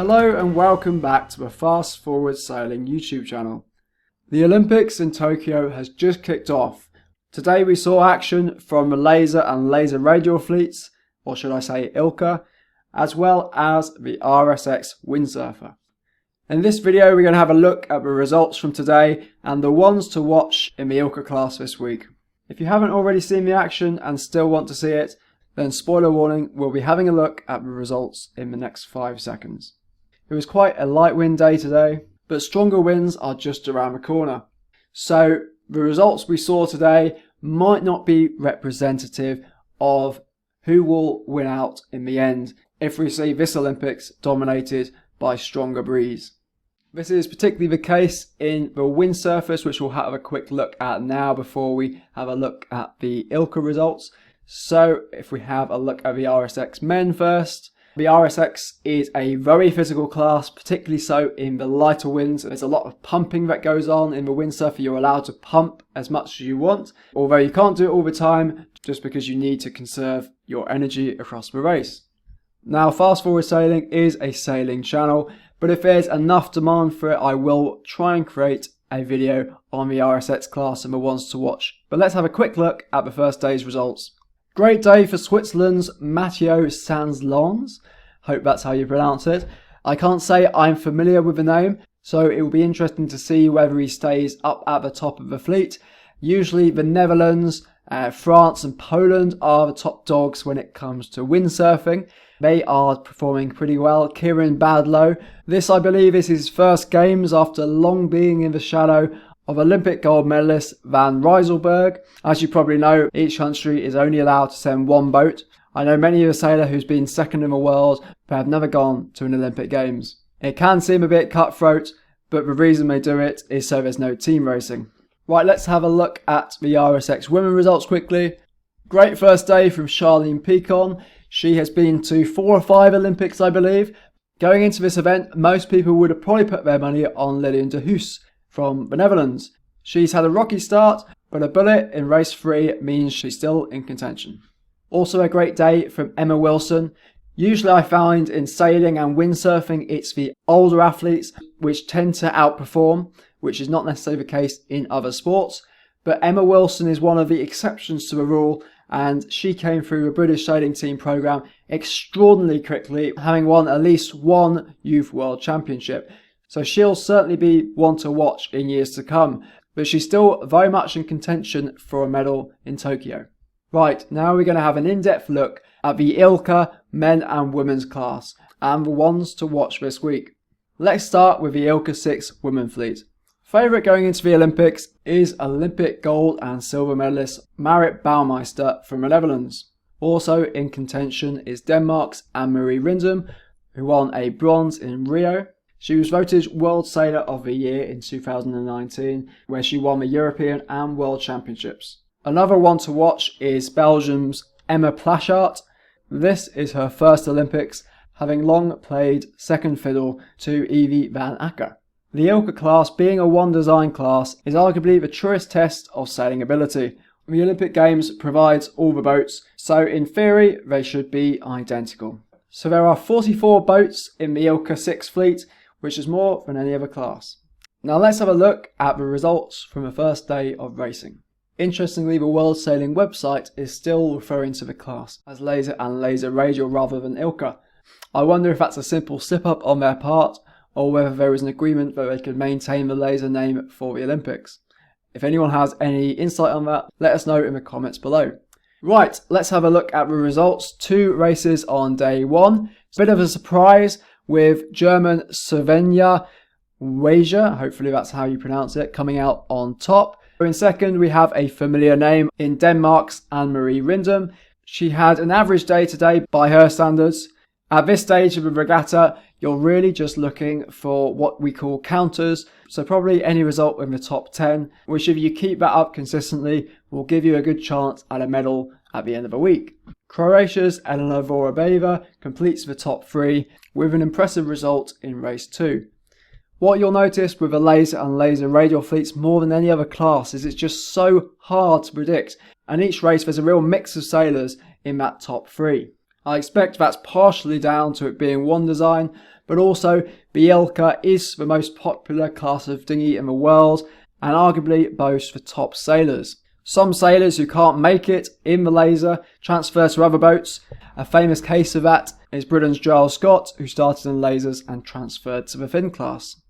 Hello and welcome back to the Fast Forward Sailing YouTube channel. The Olympics in Tokyo has just kicked off. Today we saw action from the laser and laser radial fleets, or should I say ILCA, as well as the RSX Windsurfer. In this video we're going to have a look at the results from today and the ones to watch in the ILCA class this week. If you haven't already seen the action and still want to see it, then spoiler warning, we'll be having a look at the results in the next 5 seconds. It was quite a light wind day today, but stronger winds are just around the corner. So the results we saw today might not be representative of who will win out in the end if we see this Olympics dominated by stronger breeze. This is particularly the case in the windsurfers, which we'll have a quick look at now before we have a look at the ILCA results. So if we have a look at the RSX men first. The RSX is a very physical class, particularly so in the lighter winds. There's a lot of pumping that goes on. In the windsurfer, you're allowed to pump as much as you want, although you can't do it all the time just because you need to conserve your energy across the race. Now, Fast Forward Sailing is a sailing channel, but if there's enough demand for it, I will try and create a video on the RSX class and the ones to watch. But let's have a quick look at the first day's results. Great day for Switzerland's Matteo Sanslons. Hope that's how you pronounce it. I can't say I'm familiar with the name, so it will be interesting to see whether he stays up at the top of the fleet. Usually the Netherlands, France and Poland are the top dogs when it comes to windsurfing. They are performing pretty well. Kieran Badlow. This, I believe, is his first games after long being in the shadow of Olympic gold medalist Van Rysselberghe. As you probably know, each country is only allowed to send one boat. I know many of a sailor who's been second in the world but have never gone to an Olympic Games. It can seem a bit cutthroat, but the reason they do it is so there's no team racing. Right, let's have a look at the RSX women results quickly. Great first day from Charlene Picon. She has been to 4 or 5 Olympics, I believe. Going into this event, most people would have probably put their money on Lilian de Hoos from the Netherlands. She's had a rocky start, but a bullet in race 3 means she's still in contention. Also a great day from Emma Wilson. Usually I find in sailing and windsurfing it's the older athletes which tend to outperform, which is not necessarily the case in other sports. But Emma Wilson is one of the exceptions to the rule, and she came through the British Sailing Team programme extraordinarily quickly, having won at least one Youth World Championship. So she'll certainly be one to watch in years to come, but she's still very much in contention for a medal in Tokyo. Right, now we're going to have an in-depth look at the ILCA men and women's class and the ones to watch this week. Let's start with the ILCA 6 women fleet. Favourite going into the Olympics is Olympic gold and silver medalist Marit Bouwmeester from the Netherlands. Also in contention is Denmark's Marit Rindom, who won a bronze in Rio. She was voted World Sailor of the Year in 2019, where she won the European and World Championships. Another one to watch is Belgium's Emma Plachart. This is her first Olympics, having long played second fiddle to Evie van Acker. The ILCA class, being a one design class, is arguably the truest test of sailing ability. The Olympic Games provides all the boats, so in theory they should be identical. So there are 44 boats in the ILCA 6 fleet, which is more than any other class. Now let's have a look at the results from the first day of racing. Interestingly, the World Sailing website is still referring to the class as laser and laser radial rather than ILCA. I wonder if that's a simple slip-up on their part, or whether there is an agreement that they could maintain the laser name for the Olympics. If anyone has any insight on that, let us know in the comments below. Right, let's have a look at the results. 2 races on day 1. It's a bit of a surprise with German Svenja Wager, hopefully that's how you pronounce it, coming out on top. In second, we have a familiar name in Denmark's Marit Rindom. She had an average day today by her standards. At this stage of the regatta, you're really just looking for what we call counters, so probably any result in the top 10, which if you keep that up consistently will give you a good chance at a medal at the end of the week. Croatia's Elena Vorobeva completes the top 3 with an impressive result in race 2. What you'll notice with the laser and laser radial fleets more than any other class is it's just so hard to predict, and each race there's a real mix of sailors in that top 3. I expect that's partially down to it being one design, but also the ILCA is the most popular class of dinghy in the world and arguably boasts the top sailors. Some sailors who can't make it in the laser transfer to other boats. A famous case of that is Britain's Giles Scott, who started in lasers and transferred to the thin class.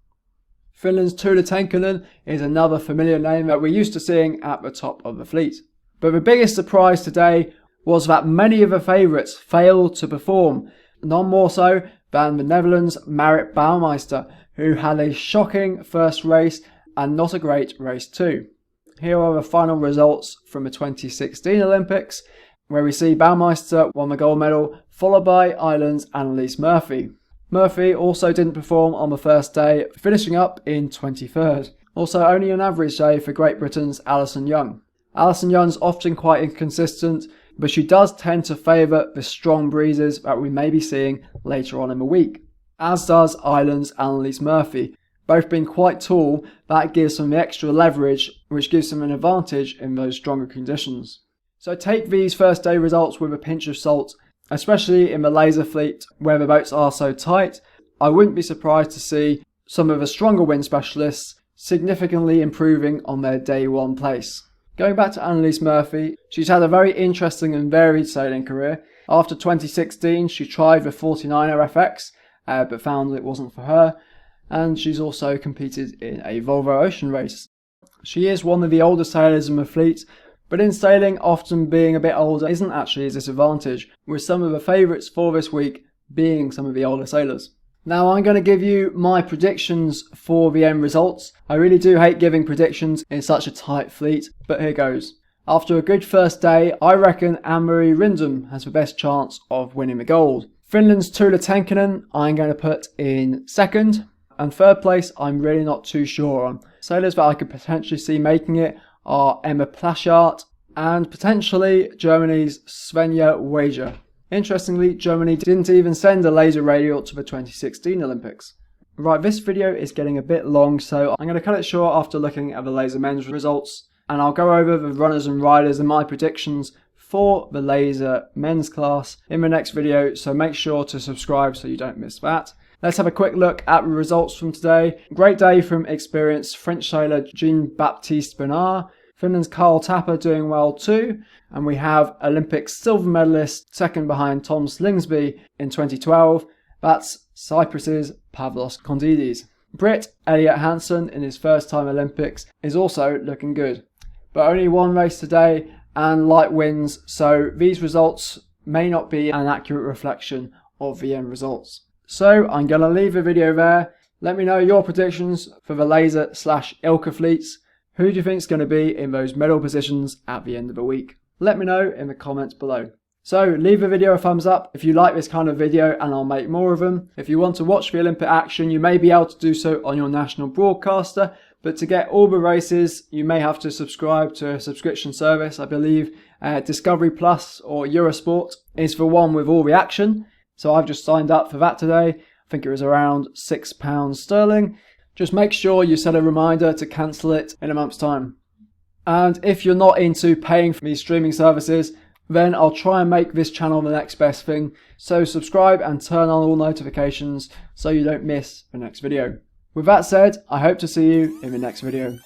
Finland's Tuula Tenkenen is another familiar name that we're used to seeing at the top of the fleet. But the biggest surprise today was that many of the favourites failed to perform, none more so than the Netherlands' Marit Bouwmeester, who had a shocking first race and not a great race too. Here are the final results from the 2016 Olympics, where we see Bouwmeester won the gold medal, followed by Ireland's Annalise Murphy. Murphy also didn't perform on the first day, finishing up in 23rd. Also only an average day for Great Britain's Alison Young. Alison Young's often quite inconsistent, but she does tend to favour the strong breezes that we may be seeing later on in the week, as does Ireland's Annalise Murphy. Both being quite tall, that gives them the extra leverage, which gives them an advantage in those stronger conditions. So take these first day results with a pinch of salt, especially in the laser fleet where the boats are so tight. I wouldn't be surprised to see some of the stronger wind specialists significantly improving on their day one place. Going back to Annalise Murphy, she's had a very interesting and varied sailing career. After 2016, she tried the 49er FX, but found it wasn't for her. And she's also competed in a Volvo Ocean race. She is one of the older sailors in the fleet, but in sailing, often being a bit older isn't actually a disadvantage, with some of the favourites for this week being some of the older sailors. Now I'm going to give you my predictions for the end results. I really do hate giving predictions in such a tight fleet, but here goes. After a good first day, I reckon Anne-Marie Rindom has the best chance of winning the gold. Finland's Tuula Tenkenen I'm going to put in second. And third place, I'm really not too sure on. Sailors that I could potentially see making it are Emma Plaschart and potentially Germany's Svenja Wager. Interestingly, Germany didn't even send a laser radial to the 2016 Olympics. Right, this video is getting a bit long, so I'm going to cut it short after looking at the laser men's results. And I'll go over the runners and riders and my predictions for the laser men's class in the next video, so make sure to subscribe so you don't miss that. Let's have a quick look at the results from today. Great day from experienced French sailor Jean-Baptiste Bernard. Finland's Carl Tapper doing well too. And we have Olympic silver medalist second behind Tom Slingsby in 2012. That's Cyprus's Pavlos Kondidis. Brit Elliot Hansen in his first time Olympics is also looking good. But only one race today and light winds, so these results may not be an accurate reflection of the end results. So I'm going to leave the video there. Let me know your predictions for the laser/ILCA fleets. Who do you think is going to be in those medal positions at the end of the week? Let me know in the comments below. So leave the video a thumbs up if you like this kind of video and I'll make more of them. If you want to watch the Olympic action, you may be able to do so on your national broadcaster. But to get all the races, you may have to subscribe to a subscription service. I believe Discovery Plus or Eurosport is the one with all the action. So I've just signed up for that today. I think it was around £6 sterling. Just make sure you set a reminder to cancel it in a month's time. And if you're not into paying for these streaming services, then I'll try and make this channel the next best thing. So subscribe and turn on all notifications so you don't miss the next video. With that said, I hope to see you in the next video.